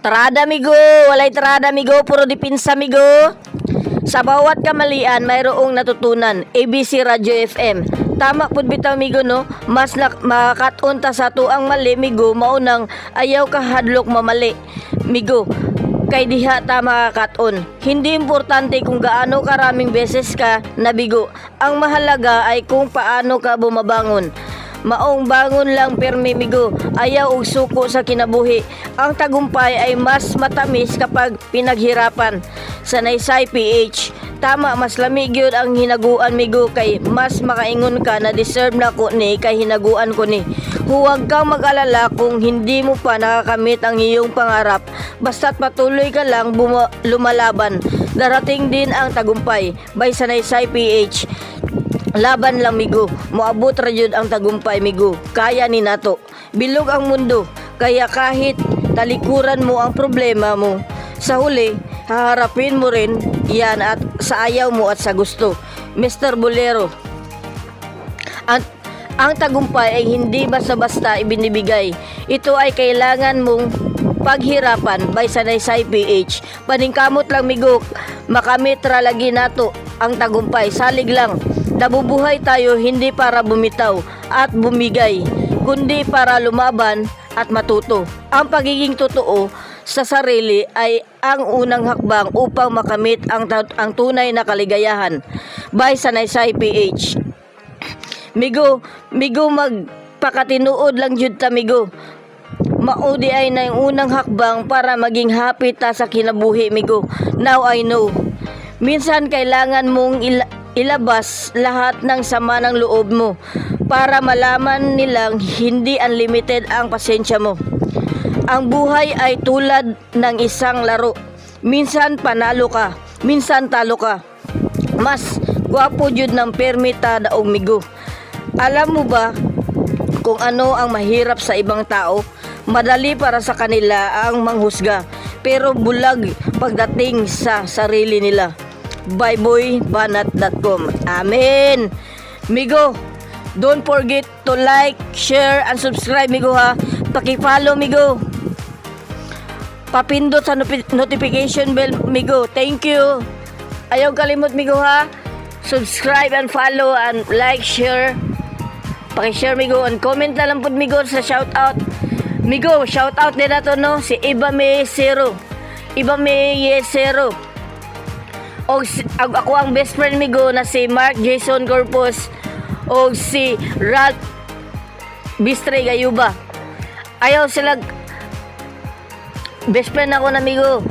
Trada migo, walay trada migo, puro dipinsa migo. Sa bawat kamalian mayroong natutunan. ABC Radio FM. Tama pud bitaw migo no, mas makatunta sa tuang mali migo maunang ayaw ka hadlok mamali. Migo, kay diha ta makakaton. Hindi importante kung gaano karaming beses ka nabigo. Ang mahalaga ay kung paano ka bumabangon. Maong bangon lang permi migo, ayaw og suko sa kinabuhi. Ang tagumpay ay mas matamis kapag pinaghirapan. Sa Naysay PH, tama mas lamig yun ang hinaguan migo kay mas makaingon ka na deserve na ko ni kay hinaguan ko ni. Huwag kang mag-alala kung hindi mo pa nakakamit ang iyong pangarap. Basta't patuloy ka lang lumalaban. Darating din ang tagumpay. By sa Naysay PH. Laban lang migo, moabot ra jud ang tagumpay migo. Kaya ni nato. Bilog ang mundo, kaya kahit talikuran mo ang problema mo, sa huli haharapin mo rin yan at sa ayaw mo at sa gusto. Mr. Bolero. Ang tagumpay ay hindi basta-basta ibinibigay. Ito ay kailangan mong paghirapan. By sa Naysay PH. Paningkamot lang migo, makamit ra lagi nato ang tagumpay. Salig lang. Nabubuhay tayo hindi para bumitaw at bumigay, kundi para lumaban at matuto. Ang pagiging totoo sa sarili ay ang unang hakbang upang makamit ang tunay na kaligayahan. By sa Naysay PH. Migo magpakatinuod lang jud ta migo. Maudi ay na yung unang hakbang para maging happy ta sa kinabuhi migo. Now I know. Minsan kailangan mong ilabas lahat ng sama ng loob mo para malaman nilang hindi unlimited ang pasensya mo. Ang buhay ay tulad ng isang laro. Minsan panalo ka, minsan talo ka. Mas gwapo jud ng permita daog migo. Alam mo ba kung ano ang mahirap sa ibang tao? Madali para sa kanila ang manghusga, pero bulag pagdating sa sarili nila. Byboybanat.com. Amen. Migo, don't forget to like, share, and subscribe migo ha. Paki-follow migo. Papindot sa notification bell migo. Thank you. Ayaw kalimot migo ha. Subscribe and follow and like, share. Paki-share migo and comment na lang pud migo sa shoutout. Migo, shoutout din nato no si Ibame Zero. Og ako ang best friend migo na si Mark Jason Corpus og si Ralph Bistre Gayuba. Ayaw sila best friend ako na migo.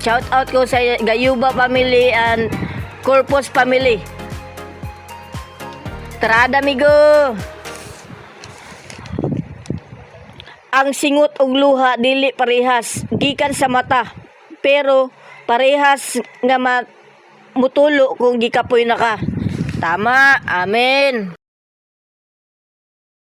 Shout out ko sa Gayuba family and Corpus family. Trada migo. Ang singot og luha dili parehas gikan sa mata, pero parehas nga mutulo kung gikapoy na ka. Tama, amen.